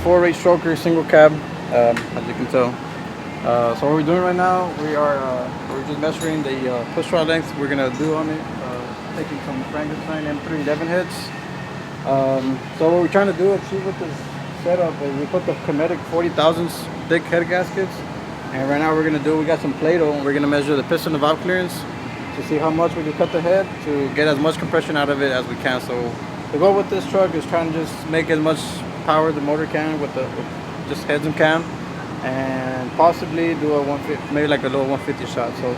4-rate stroker single cab, as you can tell. So what we're doing right now, we're just measuring the push rod length we're gonna do on it, taking some Frankenstein M3 11 heads. So what we're trying to do, achieve with this setup, is we put the kinetic 40,000s thick head gaskets, and right now we got some Play-Doh, and we're gonna measure the piston to valve clearance to see how much we can cut the head to get as much compression out of it as we can. So the goal with this truck is trying to just make as much power the motor can with just heads and cam, and possibly do a 150, maybe like a little 150 shot. So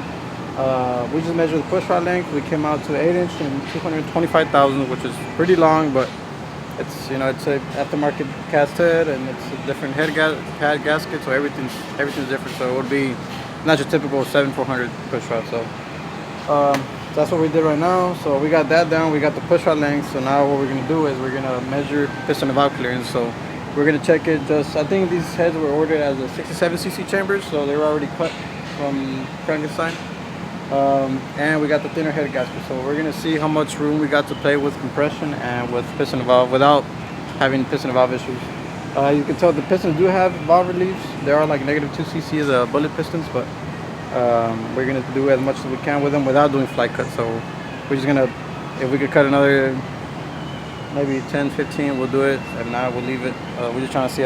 we just measured the push rod length. We came out to 8 inch and 225,000, which is pretty long, but it's, you know, it's a aftermarket cast head, and it's a different head gasket, so everything's different. So it would be not your typical 7400 push rod. So that's what we did right now. So we got that down, we got the push rod length. So now what we're gonna do is we're gonna measure piston and valve clearance. So we're gonna check it. I think these heads were ordered as a 67cc chambers, so they were already cut from Frankenstein. And we got the thinner head gasket, so we're gonna see how much room we got to play with compression and with piston and valve without having piston and valve issues. You can tell the pistons do have valve reliefs. They are like -2cc the bullet pistons, but we're gonna do as much as we can with them without doing flight cut. So we're just gonna, if we could cut another maybe 10-15, we'll do it. If not, we'll leave it. We're just trying to see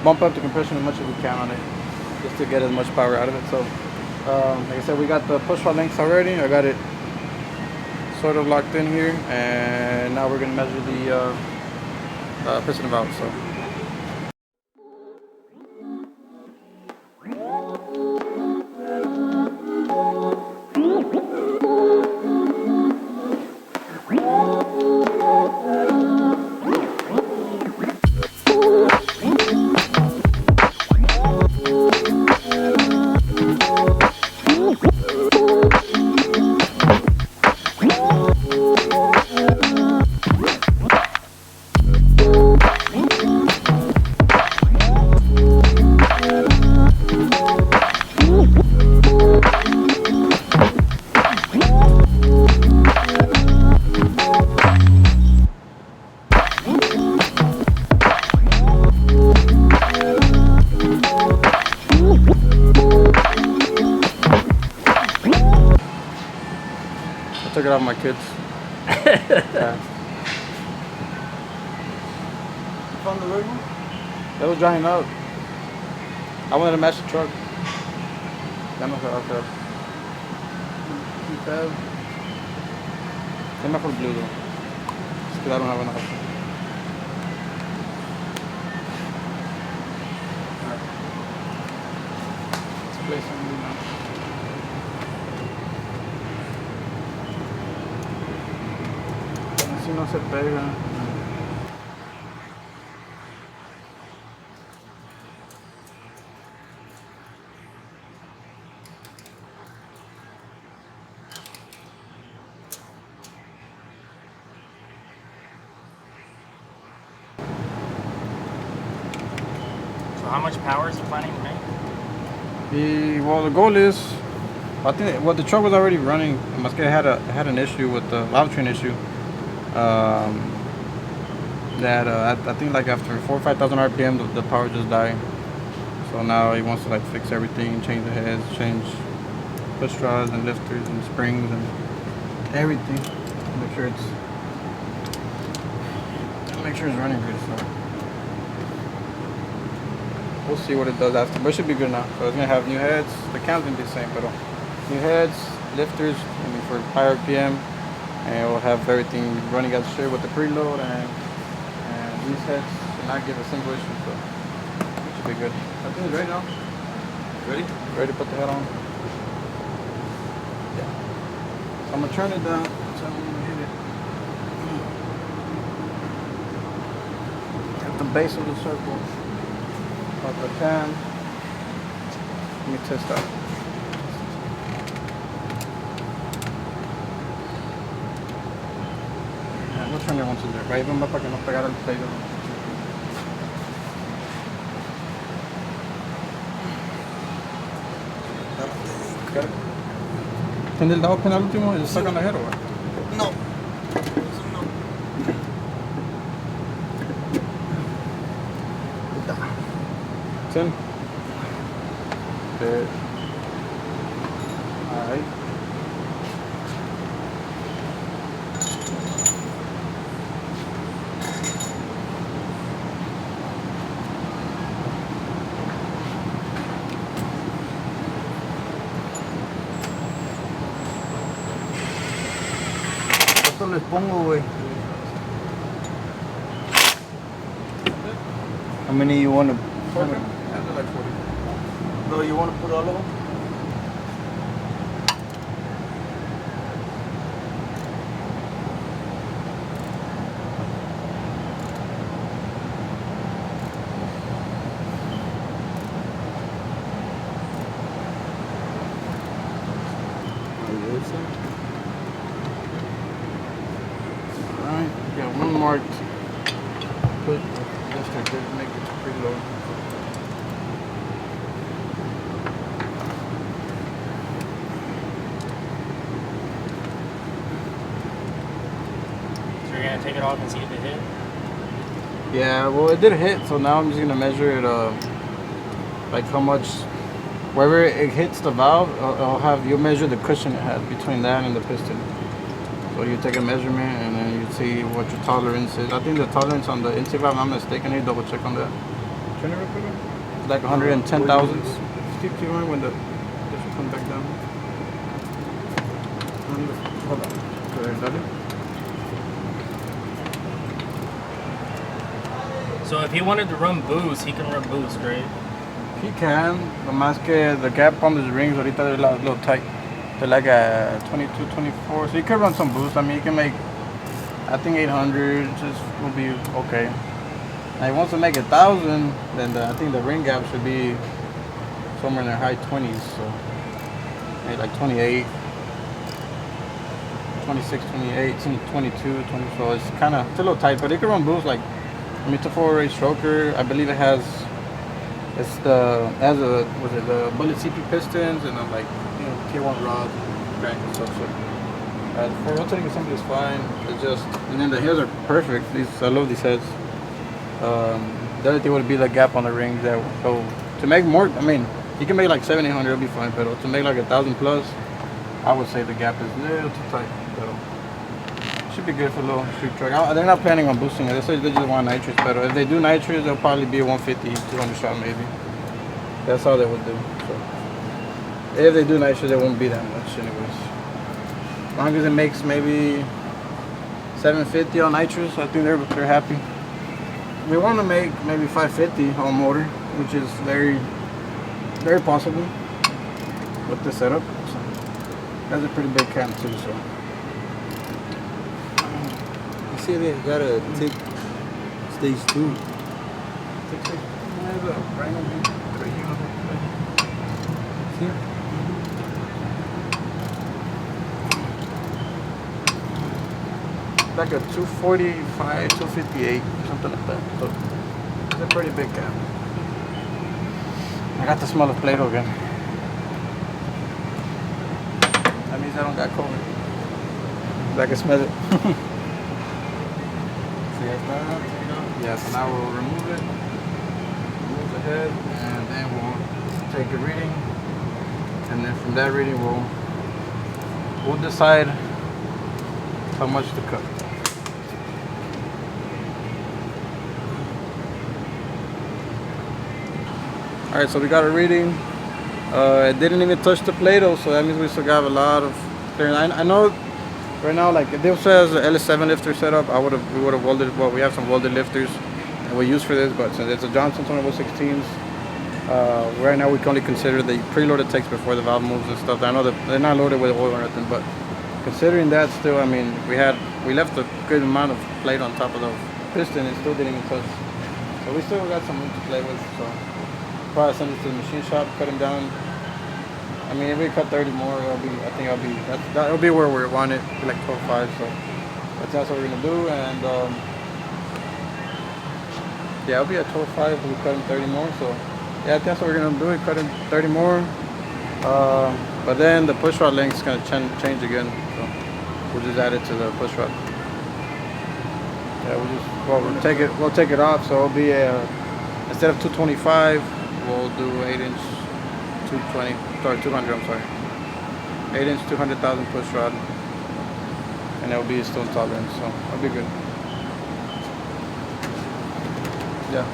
bump up the compression as much as we can on it, just to get as much power out of it. So like I said, we got the push rod lengths already. I got it sort of locked in here, and now we're gonna measure the piston and valve. So I took it off my kids. Yeah. You found the rig one? That was drying out. I wanted to match the truck. Then okay. Same for blue though. Just because I don't have enough. Alright. Let's play some blue now. Si no se pega. So how much power is he planning to make? Well, the goal is, I think, well, the truck was already running. It had an issue with the valvetrain issue. I think like after 4,000 or 5,000 RPM, the power just died. So now he wants to like fix everything, change the heads, change push rods and lifters and springs and everything. Make sure it's running good. So we'll see what it does after, but it should be good now. So it's gonna have new heads. The cam's gonna be the same, but new heads, lifters, for higher RPM. And we'll have everything running as straight with the preload, and these heads should not give a single issue, so it should be good. I think it's ready now. Ready? Ready to put the head on. Yeah. So I'm gonna turn it down. So I'm gonna hit it at the base of the circle of the pan. Let me test that. Voy a echarle once there. Ahí va para que no pegara el Play-Doh. ¿Tiene el dado penal último? ¿Y sacan la jero? No. 10. Good. Alright. ¿Cuánto les pongo, güey? How many you want to? Okay. Yeah, they're like 40. No, you want to put all of them? Alright, we got one marked. Put just like this, make it pretty low. So you're gonna take it off and see if it hit? Yeah, well, it did hit, so now I'm just gonna measure it, like how much, wherever it hits the valve, you'll measure the cushion it has between that and the piston. So you take a measurement and then you see what your tolerance is. I think the tolerance on the intake valve, if I'm not mistaken, you double check on that. Turn it real quick. It's like 110 thousandths. Keep going when the should come back down. Hold on. Go ahead, Daddy. So if he wanted to run boost, he can run boost, right? He can, but más que the gap on the rings ahorita they're a little tight. They're like a 22, 24. So you could run some boost. I mean, you can make, I think 800 just will be okay. Now he wants to make 1,000, then I think the ring gap should be somewhere in the high 20s. So maybe like 28, 26, 28, some 22, 20. So it's kind of, it's a little tight, but it can run boost. Like, I mean, it's a 4-way stroker. I believe it has, the bullet CP pistons and then like, you know, tier 1 rods, crank and stuff. So for rotating assembly is fine. It's just, and then the heads are perfect. I love these heads. The other thing would be the gap on the rings. That so to make more, I mean, you can make like 700, 800, it'll be fine. But to make like 1,000 plus, I would say the gap is a little too tight. So should be good for a little street truck. They're not planning on boosting it. They say they just want nitrous pedal. If they do nitrous, they'll probably be a 150, 200 shot maybe. That's all they would do. So if they do nitrous, it won't be that much anyways. As long as it makes maybe 750 on nitrous, I think they're happy. We want to make maybe 550 on motor, which is very, very possible with the setup. So that's a pretty big cam too. So You see, they gotta take stage 2. Like a 245, 258, something like that. So it's a pretty big cam. I got the smell of Play-Doh again. That means I don't got COVID. I can smell it. See how it's done? Yeah, so now we'll remove it. Remove the head, and then we'll take a reading. And then from that reading, we'll decide how much to cut. Alright, so we got a reading. It didn't even touch the Play-Doh, so that means we still got a lot of clearance. I know right now, like if this says LS7 lifter setup, we would have welded. Well, we have some welded lifters that we use for this, but since it's a Johnson 2116s, right now we can only consider the preload it takes before the valve moves and stuff. I know that they're not loaded with oil or anything, but considering that, still, I mean, we left a good amount of plate on top of the piston and still didn't even touch. So we still got some room to play with. So probably send it to the machine shop, cut them down. I mean, if we cut 30 more, that'll be where we want it, like 12.5. So that's what we're gonna do, and yeah, it'll be at 12.5. We cut them 30 more. So yeah, that's what we're gonna do. We cut them 30 more, but then the push rod length is gonna change again. So we'll just add it to the push rod. Yeah, we'll take it off. So it'll be instead of 225. we'll do 8-inch 220, sorry 200. I'm sorry, 8-inch 200,000 push rod, and it'll be stone tolerance, so that'll be good. Yeah.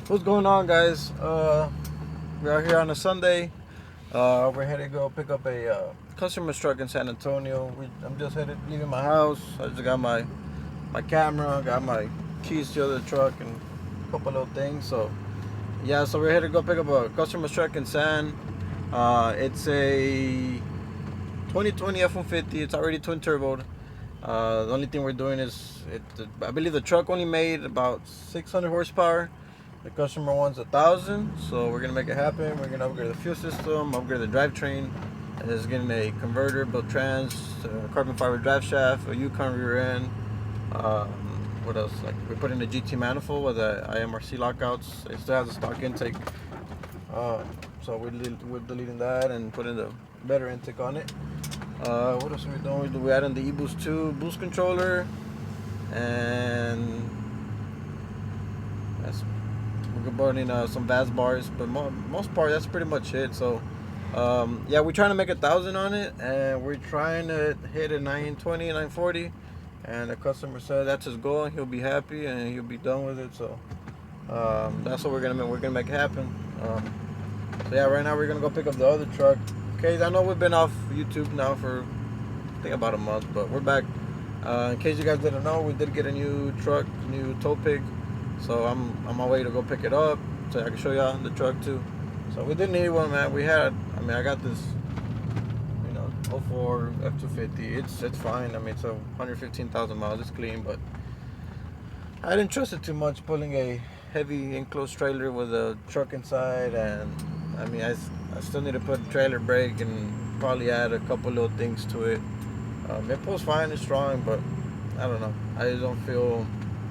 What's going on, guys? We're out here on a Sunday. We're headed to go pick up a customer's truck in San Antonio. I'm just leaving my house. I just got my camera, got my keys to the other truck, and a couple little things. So yeah, so we're headed to go pick up a customer's truck in San. It's a 2020 F-150. It's already twin turboed. The only thing we're doing is I believe the truck only made about 600 horsepower. The customer wants 1,000, so we're gonna make it happen. We're gonna upgrade the fuel system, upgrade the drivetrain, and it's getting a converter, built trans, carbon fiber drive shaft, a Yukon rear end. What else? Like we put in a GT manifold with the IMRC lockouts. It still has a stock intake, so we're deleting that and putting the better intake on it. What else are we doing? We're adding the eBoost 2 boost controller, and we're putting some VAS bars, but most part that's pretty much it. So yeah, we're trying to make 1,000 on it, and we're trying to hit a 920, 940, and the customer said that's his goal and he'll be happy and he'll be done with it. So that's what we're gonna make it happen. So yeah, right now we're gonna go pick up the other truck. Okay, I know we've been off YouTube now for I think about a month, but we're back. In case you guys didn't know, we did get a new truck, new tow pig. So I'm on my way to go pick it up so I can show y'all the truck too. So we didn't need one, man. I got this, 04 F-250. It's fine. I mean, it's 115,000 miles. It's clean, but I didn't trust it too much pulling a heavy enclosed trailer with a truck inside. And I mean, I still need to put a trailer brake and probably add a couple little things to it. It pulls fine and strong, but I don't know. I just don't feel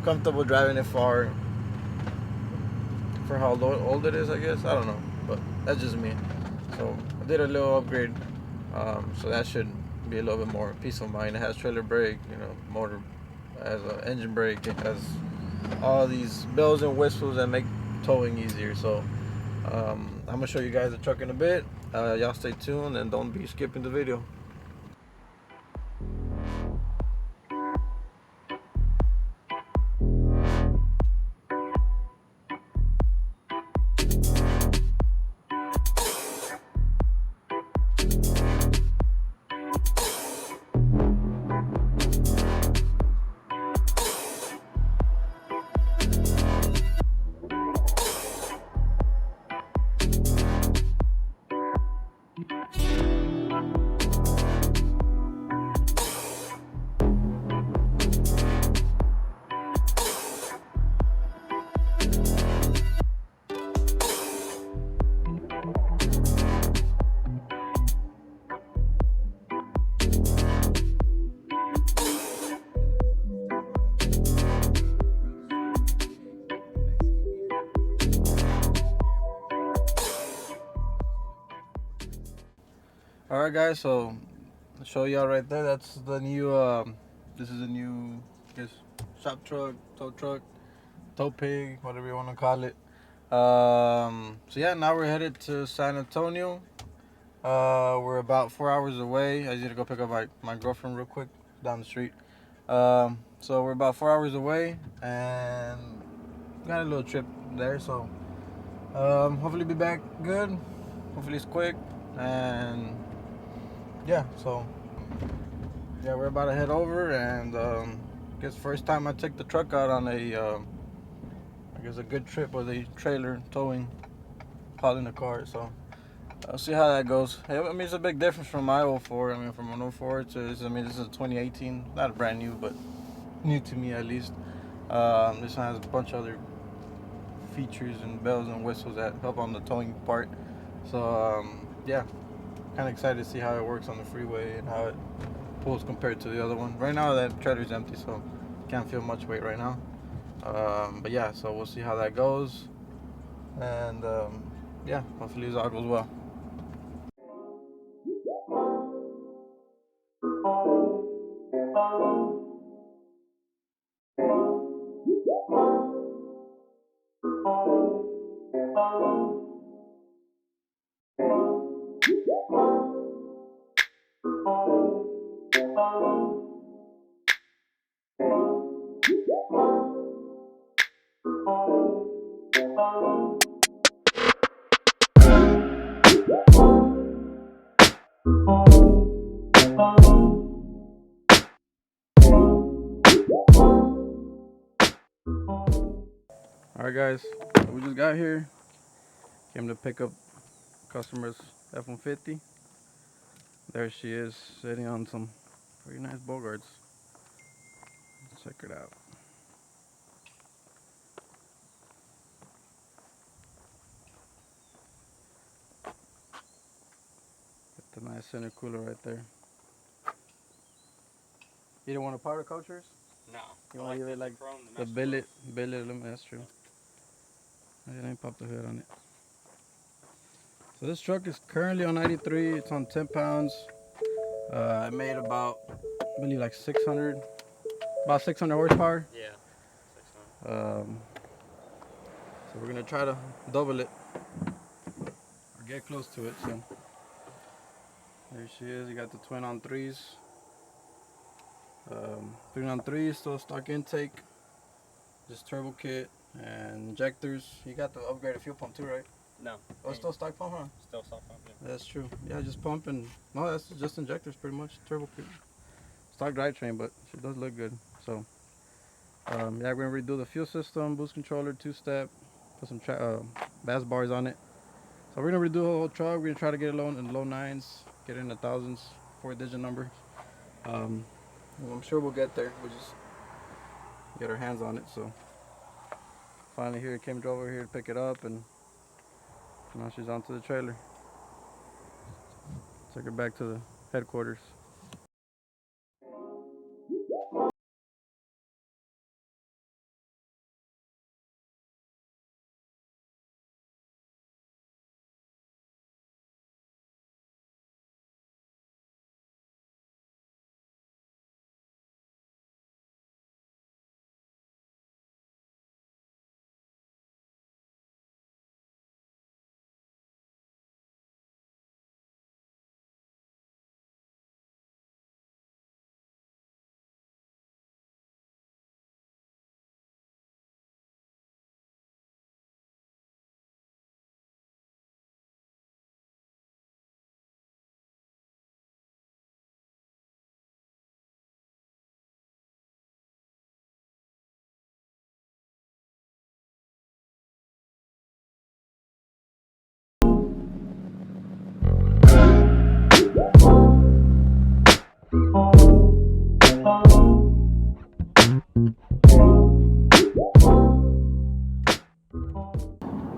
comfortable driving it far for how old it is, I guess. I don't know, but that's just me. So I did a little upgrade, so that should be a little bit more peace of mind. It has trailer brake, motor, has an engine brake, it has all these bells and whistles that make towing easier. So I'm gonna show you guys the truck in a bit. Y'all stay tuned and don't be skipping the video. Alright guys, so I'll show y'all right there. That's the new this is a new, I guess, shop truck, tow truck. tow pig, whatever you want to call it. So yeah, now we're headed to San Antonio. We're about 4 hours away. I need to go pick up my girlfriend real quick down the street. So we're about 4 hours away, and got a little trip there. So hopefully be back good. Hopefully it's quick, and yeah. So yeah, we're about to head over, and guess first time I took the truck out on I guess a good trip with a trailer towing, hauling the car. So I'll see how that goes. I mean, it's a big difference from my 04. I mean, from an 04 to this. I mean, this is a 2018. Not brand new, but new to me at least. This one has a bunch of other features and bells and whistles that help on the towing part. So yeah, kind of excited to see how it works on the freeway and how it pulls compared to the other one. Right now that trailer's empty, so can't feel much weight right now. But yeah, so we'll see how that goes, and yeah, hopefully it all goes well. Alright guys, we just got here. Came to pick up customer's F-150. There she is, sitting on some pretty nice Bogarts. Check it out. Got the nice center cooler right there. You don't want to powder coat yours? No. You want to give it like chrome, the billet aluminum? That's true. I didn't pop the hood on it. So this truck is currently on 93. It's on 10 pounds. I made about, I believe like 600, about 600 horsepower. Yeah. 600. So we're gonna try to double it or get close to it. So there she is. You got the twin on threes. 3 on 3, still stock intake, just turbo kit and injectors. You got the upgraded fuel pump too, right? No. Oh, still stock pump, huh? Still soft pump, yeah. That's true. Yeah, just pump and no, that's just injectors pretty much. Turbo kit, stock drivetrain, but she does look good. So yeah, we're gonna redo the fuel system, boost controller, 2-step, put some bass bars on it. So we're gonna redo the whole truck. We're gonna try to get it low in the low 9s, get it in the thousands, 4-digit number. I'm sure we'll get there. We'll just get our hands on it. So finally here, drove over here to pick it up, and now she's onto the trailer. Take her back to the headquarters.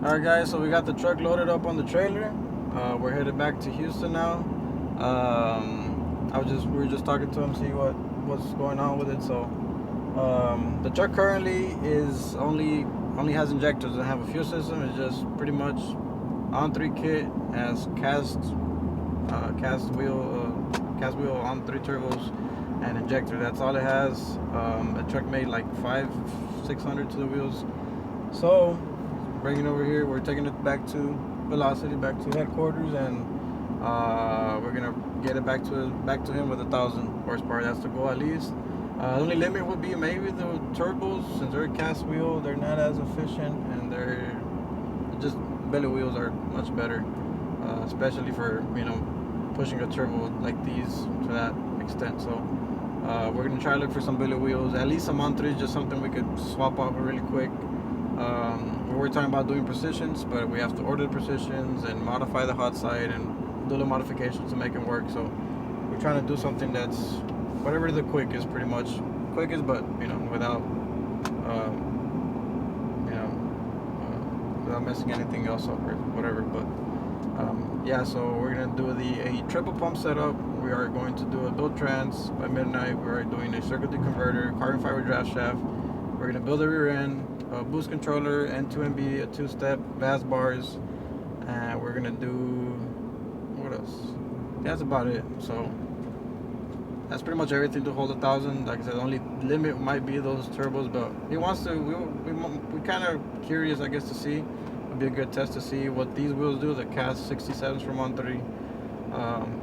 Alright guys, so we got the truck loaded up on the trailer. We're headed back to Houston now. We were just talking to him, see what's going on with it. So the truck currently is only has injectors, doesn't have a fuel system. It's just pretty much on 3 kit, has cast wheel on 3 turbos and injector. That's all it has. The truck made like 500-600 to the wheels. So bringing it over here, we're taking it back to Velocity, back to headquarters, and we're gonna get it back to him with 1,000 horsepower. That's the goal at least. The only limit would be maybe the turbos, since they're cast wheel, they're not as efficient, and they're just belly wheels are much better, especially for pushing a turbo like these to that extent. So we're gonna try to look for some billet wheels, at least some on 3s, just something we could swap out really quick. We're talking about doing precisions, but we have to order the precisions and modify the hot side and do the modifications to make it work. So we're trying to do something that's whatever the quickest, pretty much quickest, but without without messing anything else up or whatever. But yeah, so we're gonna do a triple pump setup. We are going to do a build trans by midnight. We are doing a circuit converter, carbon fiber draft shaft. We're gonna build a rear end, a boost controller, N2MB, a 2-step, VAS bars, and we're gonna do what else? That's about it. So that's pretty much everything to hold 1,000. Like I said, the only limit might be those turbos, but he wants to. We kind of curious, I guess, to see. It'd be a good test to see what these wheels do. The cast 67s from on 3,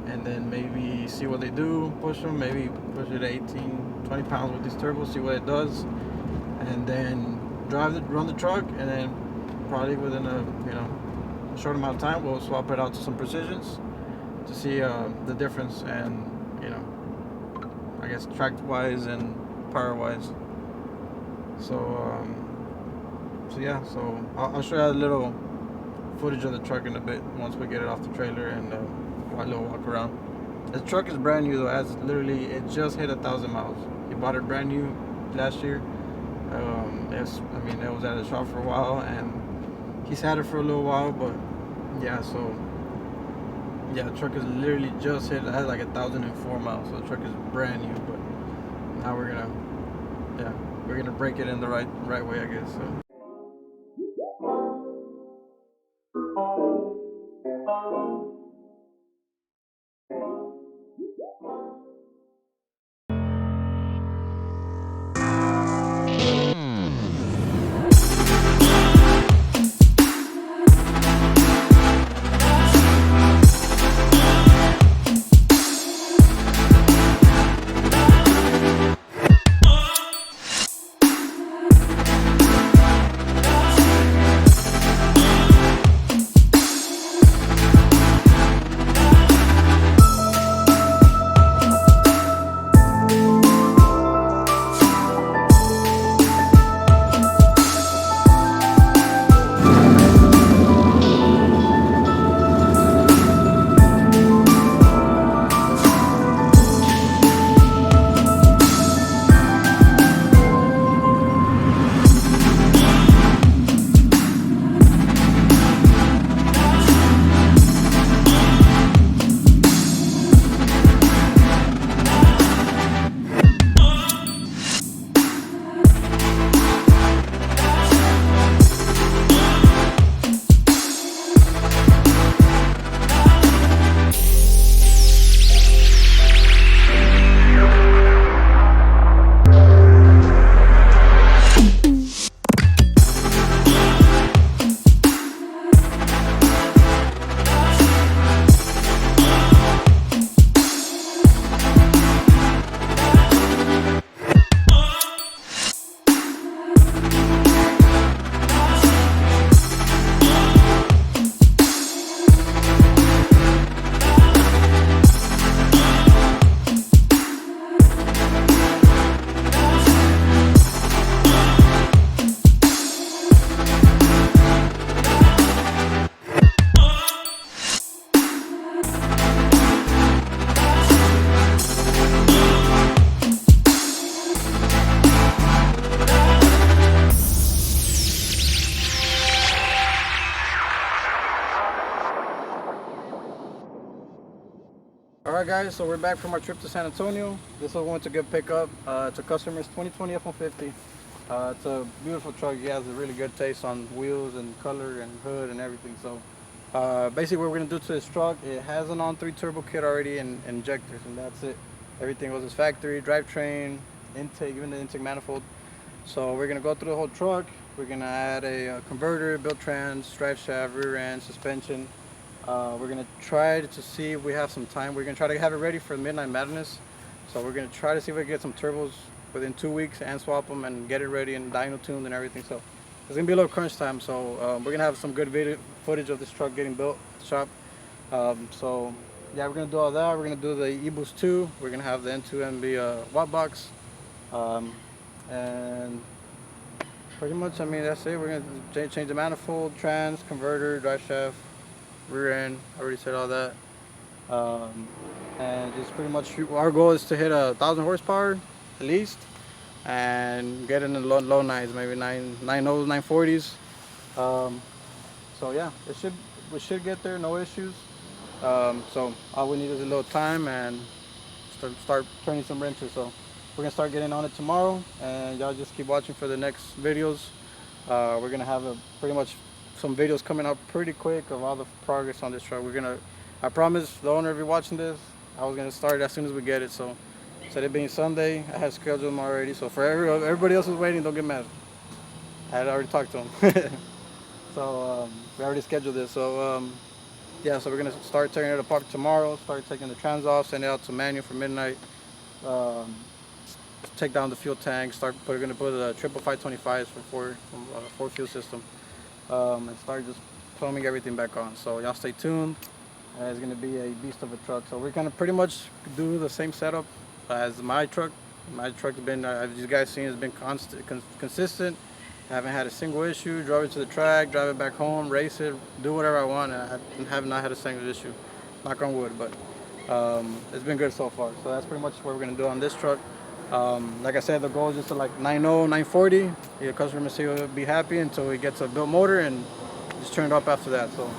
and then maybe see what they do. Push them, maybe push it 18, 20 pounds with these turbos. See what it does, and then run the truck, and then probably within a short amount of time, we'll swap it out to some precisions to see the difference, and I guess track wise and power wise. So yeah, so I'll show you a little footage of the truck in a bit once we get it off the trailer and a little walk around. This truck is brand new though. It just hit 1,000 miles. He bought it brand new last year. It was at the shop for a while, and he's had it for a little while, but yeah, so yeah, the truck is literally just hit. It has like 1,004 miles, so the truck is brand new. But now we're gonna break it in the right way, I guess. So. Alright guys, so we're back from our trip to San Antonio. This was one to good pickup. It's a customer's 2020 F-150. It's a beautiful truck. He has a really good taste on wheels and color and hood and everything. So basically what we're going to do to this truck, it has an on-3 turbo kit already and injectors, and that's it. Everything was factory, drivetrain, intake, even the intake manifold. So we're going to go through the whole truck We're gonna add a converter, build trans, drive shaft, rear end, suspension. We're gonna try to see if we have some time. We're gonna try to have it ready for Midnight Madness. So we're gonna try to see if we can get some turbos within 2 weeks and swap them and get it ready and dyno tuned and everything. So it's gonna be a little crunch time. So we're gonna have some good video footage of this truck getting built at the shop. So yeah, we're gonna do all that. We're gonna do the E-Boost 2. We're gonna have the N2MB watt box, and pretty much, I mean, that's it. We're gonna change the manifold, trans, converter, drive shaft, rear end. I already said all that. And just pretty much our goal is to hit 1,000 horsepower at least, and get in the low nines, maybe 9.0s, 940s. So yeah, we should get there, no issues. So all we need is a little time and start turning some wrenches. So we're gonna start getting on it tomorrow, and y'all just keep watching for the next videos. We're gonna have pretty much some videos coming up pretty quick of all the progress on this truck. I promise the owner, if you're watching this, I was gonna start as soon as we get it. So it being Sunday, I had scheduled them already. So for everybody else who's waiting, don't get mad. I had already talked to them. So we already scheduled this. So yeah, so we're gonna start tearing it apart tomorrow. Start taking the trans off, send it out to Manual for midnight. Take down the fuel tank. We're gonna put a triple 525s for four fuel system, and start just plumbing everything back on. So y'all stay tuned. It's gonna be a beast of a truck. So we're gonna pretty much do the same setup as my truck. My truck's been, as you guys seen, has been consistent. I haven't had a single issue. Drove it to the track, drive it back home, race it, do whatever I want. I have not had a single issue. Knock on wood, but it's been good so far. So that's pretty much what we're gonna do on this truck. Like I said, the goal is just to like 9.0, 940. Your customer will be happy until he gets a built motor, and just turn it up after that. So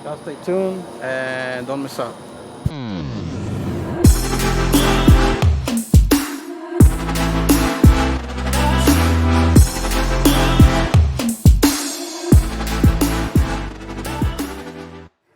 y'all stay tuned and don't miss out.